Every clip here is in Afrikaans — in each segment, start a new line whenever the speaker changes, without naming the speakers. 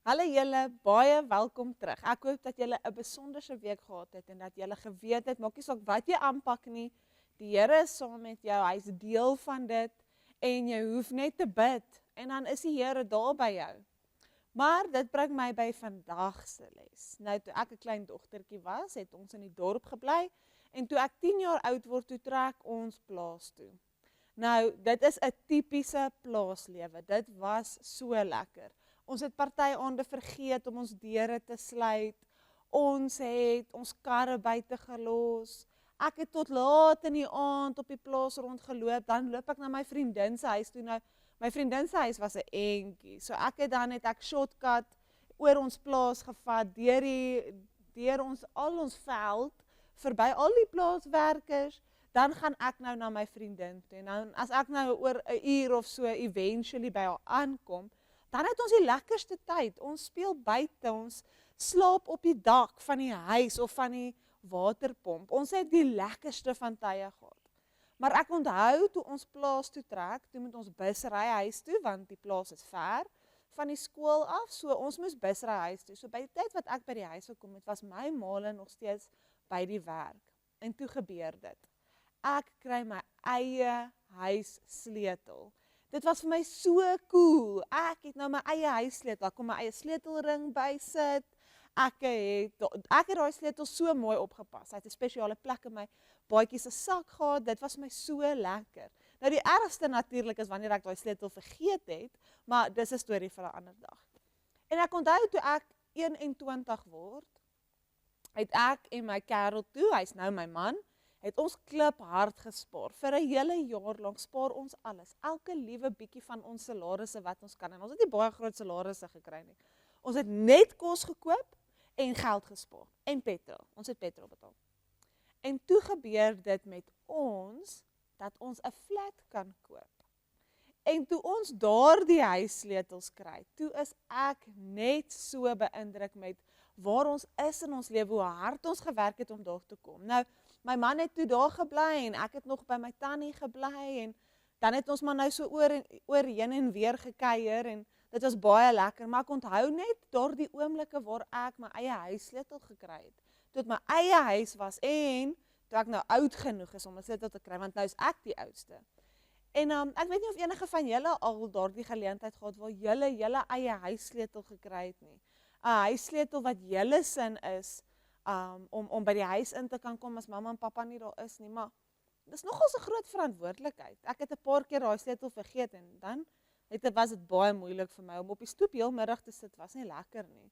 Hallo julle, baie welkom terug. Ek hoop dat julle 'n besonderse week gehad het en dat julle geweet het, maak nie saak wat jy aanpak nie, die Here is saam met jou, hy's deel van dit en jy hoef net te bid en dan is die Here daar by jou. Maar dit bring my by vandag se les. Nou toe ek 'n klein dogtertjie was, het ons in die dorp gebly en toe ek 10 jaar oud word, toe trek ons plaas toe. Nou, dit is 'n tipiese plaaslewe. Dit was so lekker. Ons het party aande vergeet om ons deure te sluit. Ons het ons karre buite gelos. Ek het tot laat in die aand op die plaas rondgeloop. Dan loop ek na my vriendin se huis toe. Nou, my vriendin se huis was 'n entjie. So ek het shortcut oor ons plaas gevat, deur al ons veld, verby al die plaaswerkers. Dan gaan ek nou na my vriendin toe. En dan as ek nou oor 'n uur of so eventually by haar aankom, dan het ons die lekkerste tyd. Ons speel buite, ons slaap op die dak van die huis of van die waterpomp. Ons het die lekkerste van tye gehad. Maar ek onthou toe ons plaas toe trek, toe moet ons bus ry huis toe, want die plaas is ver van die skool af, so ons moes bus ry huis toe. So by die tyd wat ek by die huis gekom het, was my maale nog steeds by die werk. En toe gebeur dit. Ek kry my eie huissleutel. Dit was vir my so cool. Ek het nou my eie huissleutel. Ek kon my eie sleutelring bysit. Ek het daai sleutel so mooi opgepas. Hy het 'n spesiale plek in my baadjie se sak gehad. Dit was vir my so lekker. Nou die ergste natuurlik is wanneer ek daai sleutel vergeet het, maar dis 'n storie vir 'n ander dag. En ek onthou toe ek 21 word, het ek en my kerel toe, hy's nou my man, het ons klip hard gespaar. Vir 'n hele jaar lank spaar ons alles. Elke liewe bietjie van ons salarisse wat ons kan. En ons het nie baie groot salarisse gekry nie. Ons het net kos gekoop en geld gespaar. En petrol. Ons het petrol betaal. En toe gebeur dit met ons, dat ons 'n flat kan koop. En toe ons daardie huissleutels kry, toe is ek net so beïndruk met waar ons is in ons lewe, hoe hard ons gewerk het om daar te kom. Nou, my man het toe daar gebly en ek het nog by my tannie gebly en dan het ons maar nou so oor heen en weer gekuier en dit was baie lekker, maar ek onthou net daardie oomblikke waar ek my eie huissleutel gekry het. Toe dit my eie huis was en toe ek nou oud genoeg is om 'n sleutel te kry, want nou is ek die oudste. En ek weet nie of enige van julle al daardie geleentheid gehad waar julle eie huissleutel gekry het nie. 'n Huissleutel wat julle sin is, om by die huis in te kan kom as mamma en pappa nie daar is nie, maar dis nogal 'n groot verantwoordelikheid. Ek het 'n paar keer daai sleutel vergeet en dan was dit baie moeilik vir my om op die stoep heel middag te sit, was nie lekker nie.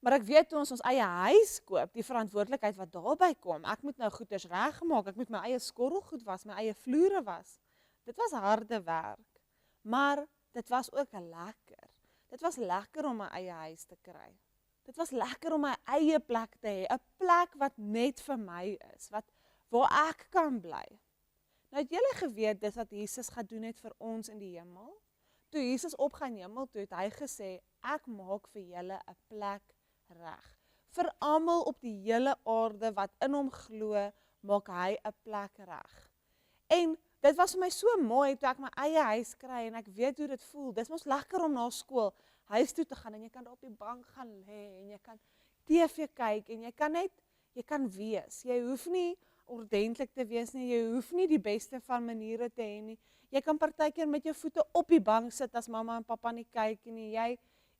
Maar ek weet toe ons eie huis koop, die verantwoordelikheid wat daarby kom, ek moet nou goeders regmaak, ek moet my eie skorrelgoed was, my eie vloere was. Dit was harde werk, maar dit was ook lekker. Dit was lekker om my eie huis te kry. Dit was lekker om my eie plek te hê, 'n plek wat net vir my is, waar ek kan bly. Nou het julle geweet dis wat Jesus gaan doen het vir ons in die hemel? Toe Jesus opgaan hemel toe, het hy gesê, ek maak vir julle 'n plek reg. Vir almal op die hele aarde wat in hom glo, maak hy 'n plek reg. En dit was vir my so mooi toe ek my eie huis kry en ek weet hoe dit voel. Dis mos lekker om na skool huis toe te gaan en jy kan daar op die bank gaan lê en jy kan TV kyk en jy kan wees. Jy hoef nie ordentlik te wees nie, jy hoef nie die beste van maniere te hê nie. Jy kan partykeer met jou voete op die bank sit as mamma en pappa nie kyk nie. Jy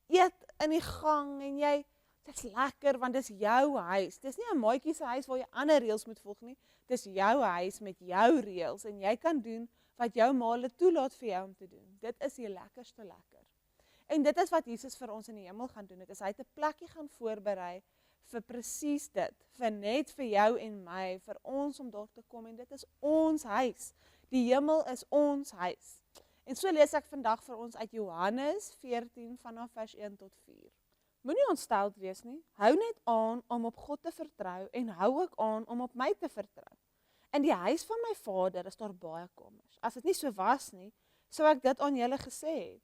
eet in die gang en dit's lekker want dis jou huis. Dis nie 'n maatjie se huis waar jy ander reëls moet volg nie. Dis jou huis met jou reëls en jy kan doen wat jou maale toelaat vir jou om te doen. Dit is die lekkerste lekker. En dit is wat Jesus vir ons in die hemel gaan doen. Dit is hy het 'n plekkie gaan voorberei vir presies dit, vir net vir jou en my, vir ons om daar te kom en dit is ons huis. Die hemel is ons huis. En so lees ek vandag vir ons uit Johannes 14 vanaf vers 1 tot 4. Moenie ontsteld wees nie, hou net aan om op God te vertrou en hou ook aan om op my te vertrou. In die huis van my Vader is daar baie kamers. As dit nie so was nie, sou ek dit aan julle gesê het.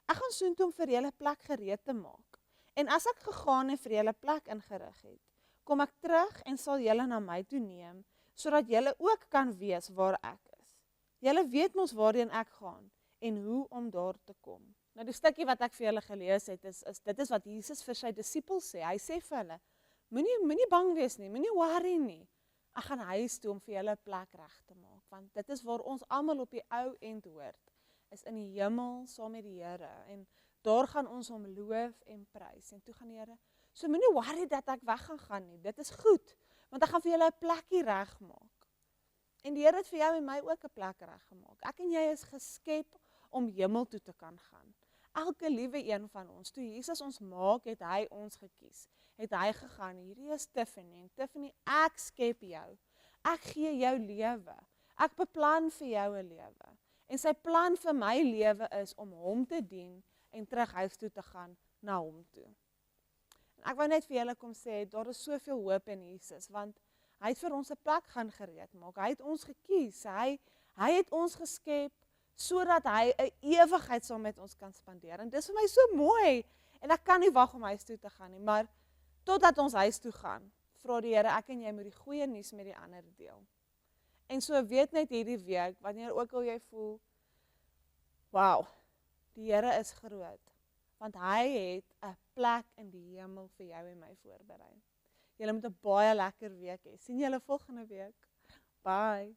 Ek gaan soontoe om vir julle plek gereed te maak. En as ek gegaan en vir julle plek ingerig het, kom ek terug en sal julle na my toe neem, sodat julle ook kan weet waar ek is. Julle weet mos waarheen ek gaan en hoe om daar te kom. Nou die stukkie wat ek vir julle gelees het, dit is wat Jesus vir sy disippels sê. Hy sê vir hulle, moenie bang wees nie, moenie worry nie. Ek gaan huis toe om vir julle 'n plek reg te maak, want dit is waar ons almal op die ou end hoort, is in die hemel saam met die Here, en daar gaan ons hom loof en prys, en toe gaan die Here, so moenie worry dat ek weg gaan nie, dit is goed, want ek gaan vir julle 'n plekkie reg maak. En die Here het vir jou en my ook 'n plek reg gemaak. Ek en jy is geskep om hemel toe te kan gaan. Elke liewe een van ons, toe Jesus ons maak, het hy ons gekies. Het hy gegaan, hierdie is Tiffany, en Tiffany, ek skep jou. Ek gee jou lewe. Ek beplan vir jou 'n lewe. En sy plan vir my lewe is om hom te dien en terug huis toe te gaan na hom toe. En ek wou net vir julle kom sê, daar is soveel hoop in Jesus, want hy het vir ons 'n plek gaan gereed maak. Hy het ons gekies. Hy het ons geskep sodat hy 'n ewigheid saam met ons kan spandeer. En dis vir my so mooi. En ek kan nie wag om huis toe te gaan nie, maar totdat ons huis toe gaan, vra die Here, ek en jy moet die goeie nuus met die ander deel. En so weet net hierdie week, wanneer ook al jy voel, wow, die Here is groot, want hy het 'n plek in die hemel vir jou en my voorberei. Julle moet 'n baie lekker week hê. Sien julle volgende week. Bye.